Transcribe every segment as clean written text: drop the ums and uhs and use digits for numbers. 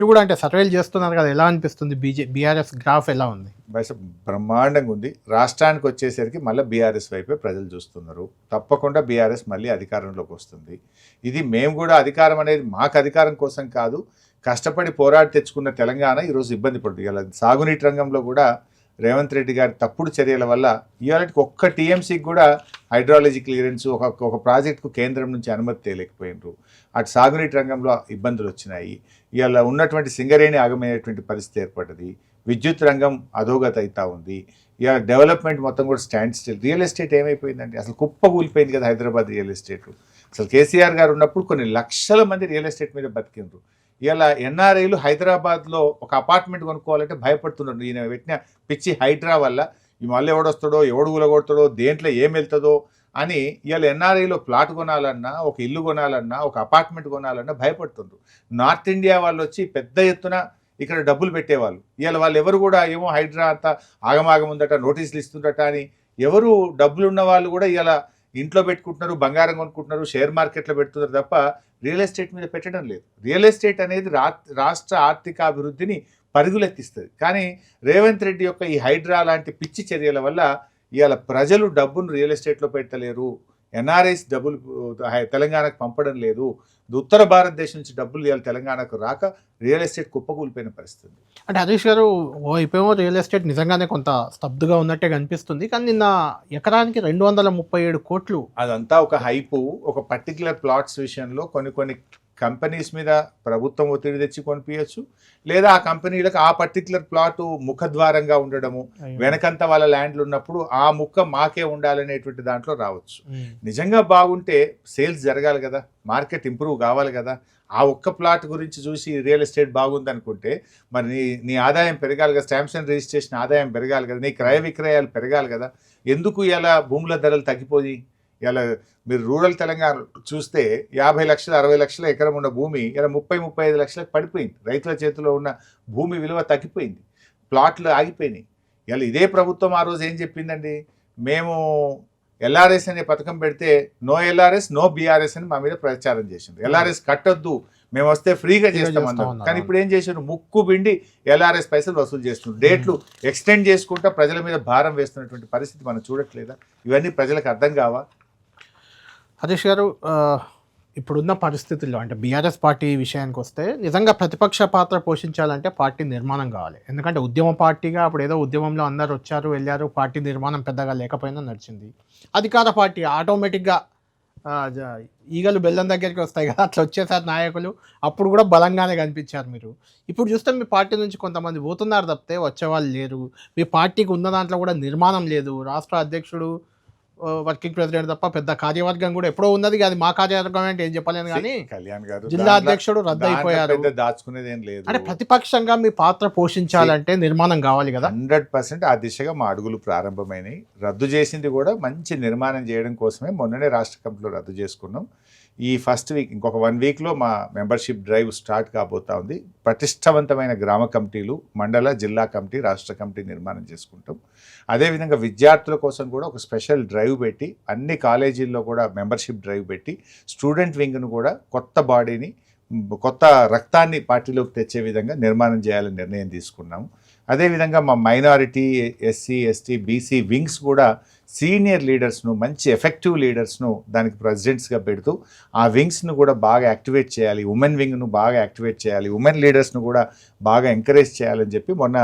మీరు కూడా అంటే సర్వేలు చేస్తున్నారు కదా, ఎలా అనిపిస్తుంది? బీఆర్ఎస్ గ్రాఫ్ ఎలా ఉంది? బస్ బ్రహ్మాండంగా ఉంది. రాష్ట్రానికి వచ్చేసరికి మళ్ళీ బీఆర్ఎస్ వైపే ప్రజలు చూస్తున్నారు. తప్పకుండా బీఆర్ఎస్ మళ్ళీ అధికారంలోకి వస్తుంది. ఇది మేము కూడా అధికారం అనేది మాకు అధికారం కోసం కాదు, కష్టపడి పోరాడి తెచ్చుకున్న తెలంగాణ ఈరోజు ఇబ్బంది పడుతుంది. ఇలా సాగునీటి రంగంలో కూడా రేవంత్ రెడ్డి గారి తప్పుడు చర్యల వల్ల ఇవాళకి ఒక్క టీఎంసీకి కూడా హైడ్రాలజీ క్లియరెన్స్ ఒక ప్రాజెక్టుకు కేంద్రం నుంచి అనుమతి తేలేకపోయినారు. అటు సాగునీటి రంగంలో ఇబ్బందులు వచ్చినాయి. ఇవాళ ఉన్నటువంటి సింగరేణి ఆగమైనటువంటి పరిస్థితి ఏర్పడ్డది. విద్యుత్ రంగం అధోగతి అవుతా ఉంది. ఇవాళ డెవలప్మెంట్ మొత్తం కూడా స్టాండ్ స్టిల్. రియల్ ఎస్టేట్ ఏమైపోయిందండి? అసలు కుప్పకూలిపోయింది కదా హైదరాబాద్ రియల్ ఎస్టేట్. అసలు కేసీఆర్ గారు ఉన్నప్పుడు కొన్ని లక్షల మంది రియల్ ఎస్టేట్ మీద బతికిండ్రు. ఇలా ఎన్ఆర్ఐలు హైదరాబాద్లో ఒక అపార్ట్మెంట్ కొనుక్కోవాలంటే భయపడుతున్నారు. ఈయన పెట్టిన పిచ్చి హైడ్రా వల్ల ఈ మళ్ళీ ఎవడొస్తాడో, ఎవడు కూలగొడతాడో, దేంట్లో ఏం వెళ్తుందో అని ఇవాళ ఎన్ఆర్ఐలో ప్లాట్ కొనాలన్నా, ఒక ఇల్లు కొనాలన్నా, ఒక అపార్ట్మెంట్ కొనాలన్నా భయపడుతుండ్రు. నార్త్ ఇండియా వాళ్ళు వచ్చి పెద్ద ఎత్తున ఇక్కడ డబ్బులు పెట్టేవాళ్ళు. ఇవాళ వాళ్ళు ఎవరు కూడా ఏమో హైడ్రా అంతా ఆగమాగం ఉందట, నోటీసులు ఇస్తుందట అని ఎవరు డబ్బులున్న వాళ్ళు కూడా ఇలా ఇంట్లో పెట్టుకుంటున్నారు, బంగారం కొనుక్కుంటున్నారు, షేర్ మార్కెట్లో పెడుతున్నారు తప్ప రియల్ ఎస్టేట్ మీద పెట్టడం లేదు. రియల్ ఎస్టేట్ అనేది రాష్ట్ర ఆర్థికాభివృద్ధిని పరుగులెత్తిస్తుంది. కానీ రేవంత్ రెడ్డి యొక్క ఈ హైడ్రా లాంటి పిచ్చి చర్యల వల్ల ఇవాళ ప్రజలు డబ్బును రియల్ ఎస్టేట్లో పెట్టలేరు. ఎన్ఆర్ఐస్ డబ్బులు తెలంగాణకు పంపడం లేదు. ఉత్తర భారతదేశం నుంచి డబ్బులు ఇవాళ తెలంగాణకు రాక రియల్ ఎస్టేట్ కుప్పకూలిపోయిన పరిస్థితి. అంటే హరీష్ గారు, ఓ రియల్ ఎస్టేట్ నిజంగానే కొంత స్తబ్దుగా ఉన్నట్టే కనిపిస్తుంది. కానీ నిన్న ఎకరానికి 237 కోట్లు, అదంతా ఒక హైపు. ఒక పర్టికులర్ ప్లాట్స్ విషయంలో కొన్ని కంపెనీస్ మీద ప్రభుత్వం ఒత్తిడి తెచ్చి కొనిపించచ్చు, లేదా ఆ కంపెనీలకు ఆ పర్టికులర్ ప్లాటు ముఖద్వారంగా ఉండడము, వెనకంతా వాళ్ళ ల్యాండ్లు ఉన్నప్పుడు ఆ ముక్క మాకే ఉండాలనేటువంటి దాంట్లో రావచ్చు. నిజంగా బాగుంటే సేల్స్ జరగాలి కదా, మార్కెట్ ఇంప్రూవ్ కావాలి కదా. ఆ ఒక్క ప్లాట్ గురించి చూసి రియల్ ఎస్టేట్ బాగుంది అనుకుంటే మరి నీ ఆదాయం పెరగాలి కదా, స్టాంప్స్ అండ్ రిజిస్ట్రేషన్ ఆదాయం పెరగాలి కదా, నీ క్రయ విక్రయాలు పెరగాలి కదా. ఎందుకు ఇలా భూముల ధరలు తగ్గిపోయి ఇలా మీరు రూరల్ తెలంగాణ చూస్తే 50 లక్షలు 60 లక్షల ఎకరం ఉన్న భూమి ఇలా 30-35 లక్షలకు పడిపోయింది. రైతుల చేతిలో ఉన్న భూమి విలువ తగ్గిపోయింది, ప్లాట్లు ఆగిపోయినాయి. ఇలా ఇదే ప్రభుత్వం ఆ రోజు ఏం చెప్పిందండి, మేము ఎల్ఆర్ఎస్ అనే పథకం పెడితే నో ఎల్ఆర్ఎస్ నో బీఆర్ఎస్ అని మా మీద ప్రచారం చేసింది. ఎల్ఆర్ఎస్ కట్టొద్దు, మేము వస్తే ఫ్రీగా చేస్తామన్నారు. కానీ ఇప్పుడు ఏం చేశారు, ముక్కు పిండి ఎల్ఆర్ఎస్ పైసలు వసూలు చేస్తున్నారు. డేట్లు ఎక్స్టెండ్ చేసుకుంటా ప్రజల మీద భారం వేస్తున్నటువంటి పరిస్థితి మనం చూడట్లేదా? ఇవన్నీ ప్రజలకు అర్థం కావా? హరీష్ గారు, ఇప్పుడున్న పరిస్థితుల్లో అంటే బీఆర్ఎస్ పార్టీ విషయానికి వస్తే నిజంగా ప్రతిపక్ష పాత్ర పోషించాలంటే పార్టీ నిర్మాణం కావాలి. ఎందుకంటే ఉద్యమ పార్టీగా అప్పుడు ఏదో ఉద్యమంలో అందరు వచ్చారు వెళ్ళారు, పార్టీ నిర్మాణం పెద్దగా లేకపోయినా నడిచింది. అధికార పార్టీ ఆటోమేటిక్గా ఈగలు బెల్లం దగ్గరికి వస్తాయి కదా, అట్లా వచ్చేసారు నాయకులు. అప్పుడు కూడా బలంగానే కనిపించారు మీరు. ఇప్పుడు చూస్తే మీ పార్టీ నుంచి కొంతమంది పోతున్నారు తప్పితే వచ్చేవాళ్ళు లేరు. మీ పార్టీకి ఉన్న దాంట్లో కూడా నిర్మాణం లేదు. రాష్ట్ర అధ్యక్షుడు, వర్కింగ్ ప్రెసిడెంట్ తప్ప పెద్ద కార్యవర్గం కూడా ఎప్పుడో ఉన్నది. అది మా కార్యవర్గం అంటే ఏం చెప్పలేను. కానీ కళ్యాణ్ గారు జిల్లా అధ్యక్షుడు రద్దు అయిపోయారు. దాచుకునేది ఏం లేదు. అంటే ప్రతిపక్షంగా మీ పాత్ర పోషించాలంటే నిర్మాణం కావాలి కదా. 100% ఆ దిశగా మా అడుగులు ప్రారంభమైనవి. రద్దు చేసింది కూడా మంచి నిర్మాణం చేయడం కోసమే. మొన్ననే రాష్ట్ర కమిటీలో రద్దు చేసుకున్నాం. ఈ ఫస్ట్ వీక్ ఇంకొక 1 వీక్లో మా మెంబర్షిప్ డ్రైవ్ స్టార్ట్ కాబోతా ఉంది. పటిష్టవంతమైన గ్రామ కమిటీలు, మండల, జిల్లా కమిటీ, రాష్ట్ర కమిటీ నిర్మాణం చేసుకుంటాం. అదేవిధంగా విద్యార్థుల కోసం కూడా ఒక స్పెషల్ డ్రైవ్ పెట్టి, అన్ని కాలేజీల్లో కూడా మెంబర్షిప్ డ్రైవ్ పెట్టి, స్టూడెంట్ వింగ్ను కూడా కొత్త బాడీని, కొత్త రక్తాన్ని పార్టీలోకి తెచ్చే విధంగా నిర్మాణం చేయాలని నిర్ణయం తీసుకున్నాము. అదేవిధంగా మా minority, SC, ST, BC wings కూడా సీనియర్ లీడర్స్ను, మంచి ఎఫెక్టివ్ లీడర్స్ను దానికి ప్రెసిడెంట్స్గా పెడుతూ ఆ వింగ్స్ను కూడా బాగా యాక్టివేట్ చేయాలి. ఉమెన్ వింగ్ను బాగా యాక్టివేట్ చేయాలి. ఉమెన్ లీడర్స్ను కూడా బాగా ఎంకరేజ్ చేయాలని చెప్పి మొన్న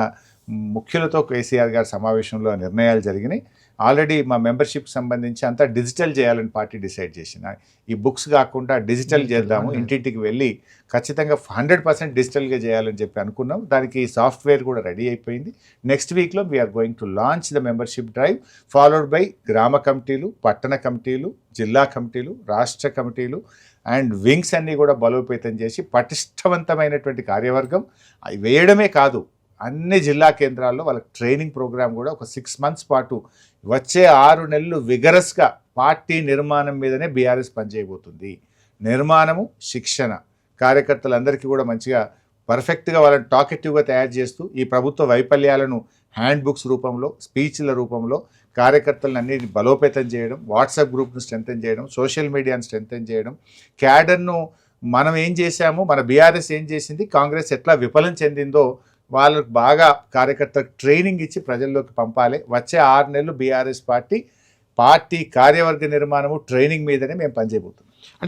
ముఖ్యులతో కేసీఆర్ గారి సమావేశంలో నిర్ణయాలు జరిగినాయి. ఆల్రెడీ మా మెంబర్షిప్కి సంబంధించి అంతా డిజిటల్ చేయాలని పార్టీ డిసైడ్ చేసిన. ఈ బుక్స్ కాకుండా డిజిటల్ చేద్దాము, ఇంటింటికి వెళ్ళి ఖచ్చితంగా 100% డిజిటల్గా చేయాలని చెప్పి అనుకున్నాం. దానికి సాఫ్ట్వేర్ కూడా రెడీ అయిపోయింది. నెక్స్ట్ వీక్లో we are going to launch the membership drive, followed by గ్రామ కమిటీలు, పట్టణ కమిటీలు, జిల్లా కమిటీలు, రాష్ట్ర కమిటీలు అండ్ వింగ్స్ అన్నీ కూడా బలోపేతం చేసి పటిష్టవంతమైనటువంటి కార్యవర్గం వేయడమే కాదు, అన్ని జిల్లా కేంద్రాల్లో వాళ్ళకి ట్రైనింగ్ ప్రోగ్రామ్ కూడా ఒక 6 మంత్స్ పాటు వచ్చే 6 నెలలు విగరస్గా పార్టీ నిర్మాణం మీదనే బీఆర్ఎస్ పనిచేయబోతుంది. నిర్మాణము, శిక్షణ, కార్యకర్తలందరికీ కూడా మంచిగా పర్ఫెక్ట్గా వాళ్ళని టాకెటివ్గా తయారు చేస్తూ ఈ ప్రభుత్వ వైఫల్యాలను హ్యాండ్ బుక్స్ రూపంలో, స్పీచ్ల రూపంలో కార్యకర్తలను అన్నిటిని బలోపేతం చేయడం, వాట్సాప్ గ్రూప్ను స్ట్రెంథెన్ చేయడం, సోషల్ మీడియాను స్ట్రెంథెన్ చేయడం, క్యాడర్ను మనం ఏం చేశాము, మన బీఆర్ఎస్ ఏం చేసింది, కాంగ్రెస్ ఎట్లా విఫలం చెందిందో వాళ్ళకు బాగా కార్యకర్తలకు ట్రైనింగ్ ఇచ్చి ప్రజల్లోకి పంపాలి. వచ్చే 6 నెలలు బీఆర్ఎస్ పార్టీ కార్యవర్గ నిర్మాణము ట్రైనింగ్ మీదనే మేము పనిచేయబోతున్నాం. అంటే